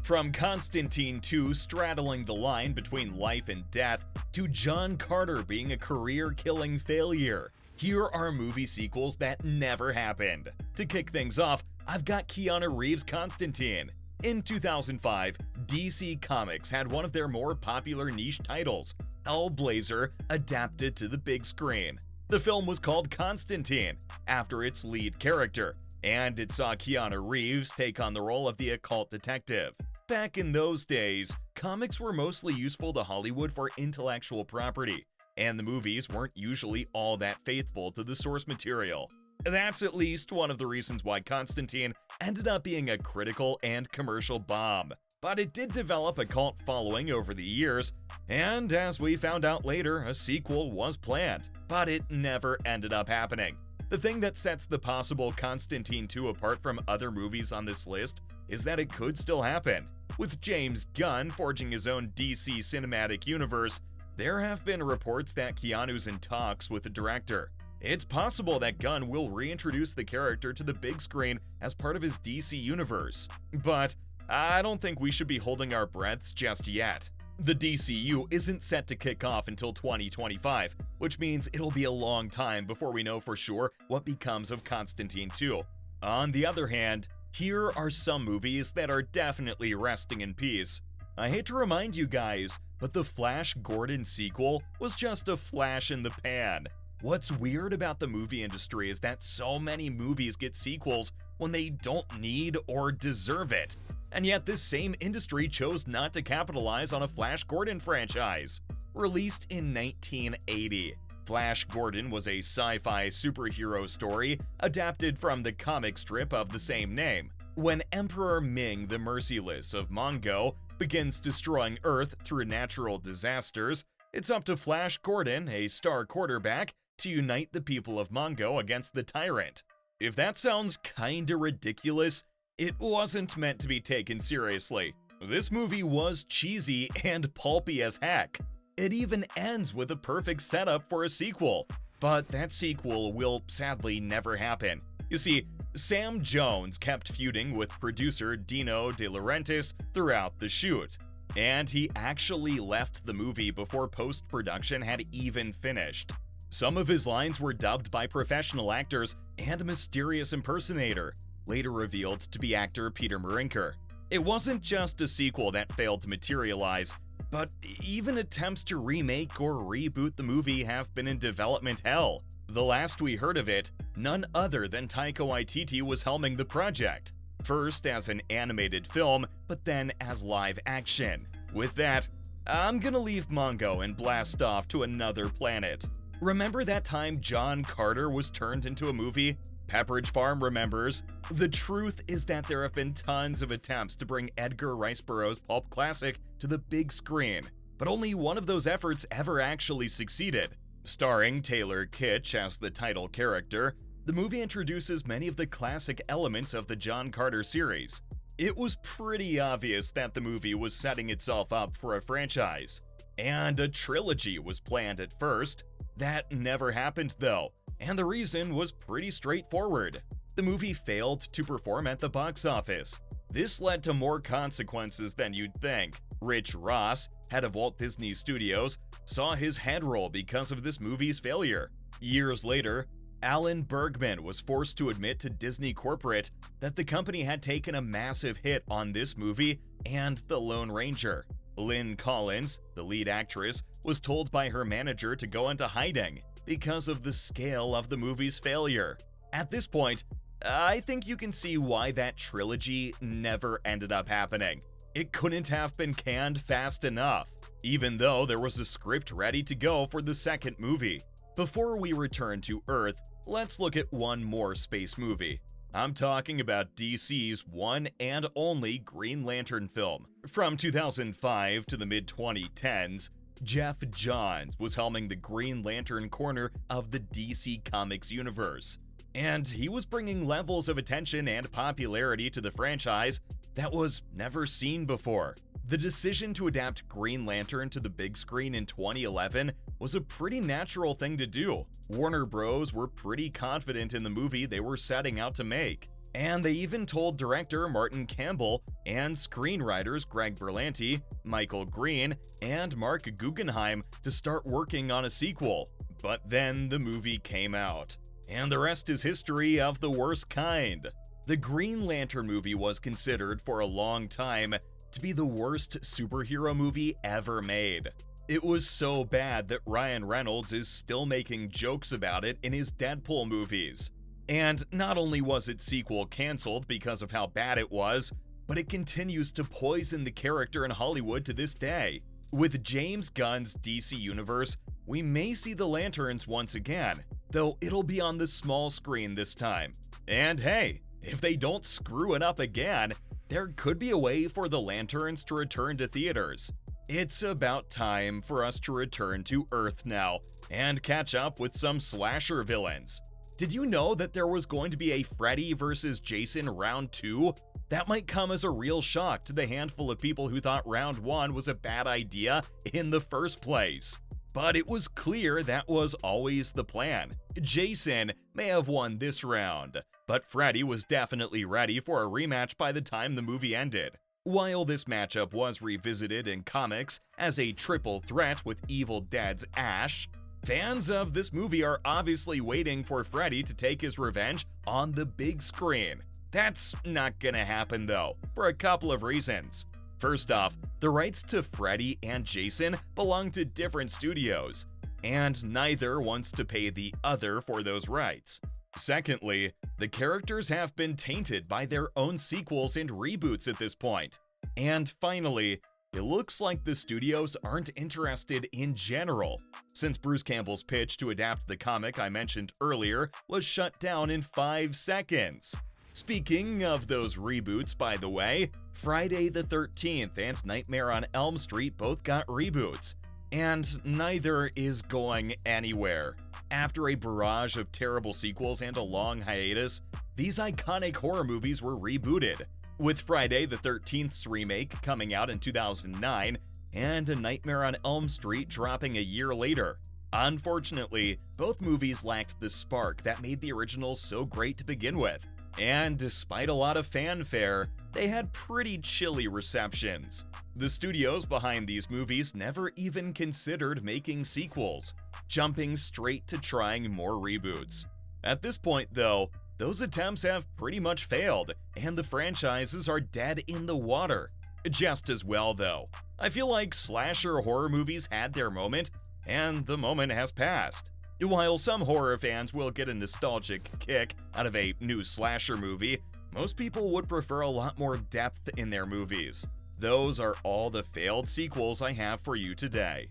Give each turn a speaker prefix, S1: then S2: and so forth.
S1: From Constantine 2 straddling the line between life and death, to John Carter being a career-killing failure, here are movie sequels that never happened. To kick things off, I've got Keanu Reeves' Constantine. In 2005, DC Comics had one of their more popular niche titles, Hellblazer, adapted to the big screen. The film was called Constantine, after its lead character, and it saw Keanu Reeves take on the role of the occult detective. Back in those days, comics were mostly useful to Hollywood for intellectual property, and the movies weren't usually all that faithful to the source material. That's at least one of the reasons why Constantine ended up being a critical and commercial bomb. But it did develop a cult following over the years, and as we found out later, a sequel was planned, but it never ended up happening. The thing that sets the possible Constantine 2 apart from other movies on this list is that it could still happen. With James Gunn forging his own DC cinematic universe, there have been reports that Keanu's in talks with the director. It's possible that Gunn will reintroduce the character to the big screen as part of his DC universe, but I don't think we should be holding our breaths just yet. The DCU isn't set to kick off until 2025, which means it'll be a long time before we know for sure what becomes of Constantine 2. On the other hand, here are some movies that are definitely resting in peace. I hate to remind you guys, but the Flash Gordon sequel was just a flash in the pan. What's weird about the movie industry is that so many movies get sequels when they don't need or deserve it. And yet this same industry chose not to capitalize on a Flash Gordon franchise. Released in 1980, Flash Gordon was a sci-fi superhero story adapted from the comic strip of the same name. When Emperor Ming the Merciless of Mongo begins destroying Earth through natural disasters, it's up to Flash Gordon, a star quarterback, to unite the people of Mongo against the tyrant. If that sounds kinda ridiculous, it wasn't meant to be taken seriously. This movie was cheesy and pulpy as heck. It even ends with a perfect setup for a sequel, but that sequel will sadly never happen. You see, Sam Jones kept feuding with producer Dino De Laurentiis throughout the shoot, and he actually left the movie before post-production had even finished. Some of his lines were dubbed by professional actors and a mysterious impersonator, later revealed to be actor Peter Marinker. It wasn't just a sequel that failed to materialize, but even attempts to remake or reboot the movie have been in development hell. The last we heard of it, none other than Taika Waititi was helming the project, first as an animated film, but then as live action. With that, I'm gonna leave Mongo and blast off to another planet. Remember that time John Carter was turned into a movie? Pepperidge Farm remembers. The truth is that there have been tons of attempts to bring Edgar Rice Burroughs' pulp classic to the big screen, but only one of those efforts ever actually succeeded. Starring Taylor Kitsch as the title character, the movie introduces many of the classic elements of the John Carter series. It was pretty obvious that the movie was setting itself up for a franchise, and a trilogy was planned at first. That never happened though, and the reason was pretty straightforward. The movie failed to perform at the box office. This led to more consequences than you'd think. Rich Ross, head of Walt Disney Studios, saw his head roll because of this movie's failure. Years later, Alan Bergman was forced to admit to Disney Corporate that the company had taken a massive hit on this movie and The Lone Ranger. Lynn Collins, the lead actress, was told by her manager to go into hiding because of the scale of the movie's failure. At this point, I think you can see why that trilogy never ended up happening. It couldn't have been canned fast enough, even though there was a script ready to go for the second movie. Before we return to Earth, let's look at one more space movie. I'm talking about DC's one and only Green Lantern film. From 2005 to the mid-2010s, Jeff Johns was helming the Green Lantern corner of the DC Comics universe, and he was bringing levels of attention and popularity to the franchise that was never seen before. The decision to adapt Green Lantern to the big screen in 2011 was a pretty natural thing to do. Warner Bros. Were pretty confident in the movie they were setting out to make, And they even told director Martin Campbell and screenwriters Greg Berlanti, Michael Green, and Mark Guggenheim to start working on a sequel. But then the movie came out. And the rest is history of the worst kind. The Green Lantern movie was considered for a long time to be the worst superhero movie ever made. It was so bad that Ryan Reynolds is still making jokes about it in his Deadpool movies. And not only was its sequel canceled because of how bad it was, but it continues to poison the character in Hollywood to this day. With James Gunn's DC Universe, we may see the Lanterns once again, though it'll be on the small screen this time. And hey, if they don't screw it up again, there could be a way for the Lanterns to return to theaters. It's about time for us to return to Earth now and catch up with some slasher villains. Did you know that there was going to be a Freddy vs. Jason Round 2? That might come as a real shock to the handful of people who thought Round 1 was a bad idea in the first place. But it was clear that was always the plan. Jason may have won this round, but Freddy was definitely ready for a rematch by the time the movie ended. While this matchup was revisited in comics as a triple threat with Evil Dead's Ash, fans of this movie are obviously waiting for Freddy to take his revenge on the big screen. That's not gonna happen though, for a couple of reasons. First off, the rights to Freddy and Jason belong to different studios, and neither wants to pay the other for those rights. Secondly, the characters have been tainted by their own sequels and reboots at this point. And finally, it looks like the studios aren't interested in general, since Bruce Campbell's pitch to adapt the comic I mentioned earlier was shut down in 5 seconds. Speaking of those reboots, by the way, Friday the 13th and Nightmare on Elm Street both got reboots, and neither is going anywhere. After a barrage of terrible sequels and a long hiatus, these iconic horror movies were rebooted, with Friday the 13th's remake coming out in 2009 and A Nightmare on Elm Street dropping a year later. Unfortunately, both movies lacked the spark that made the originals so great to begin with, and despite a lot of fanfare, they had pretty chilly receptions. The studios behind these movies never even considered making sequels, jumping straight to trying more reboots. At this point though, those attempts have pretty much failed, and the franchises are dead in the water. Just as well though. I feel like slasher horror movies had their moment, and the moment has passed. While some horror fans will get a nostalgic kick out of a new slasher movie, most people would prefer a lot more depth in their movies. Those are all the failed sequels I have for you today.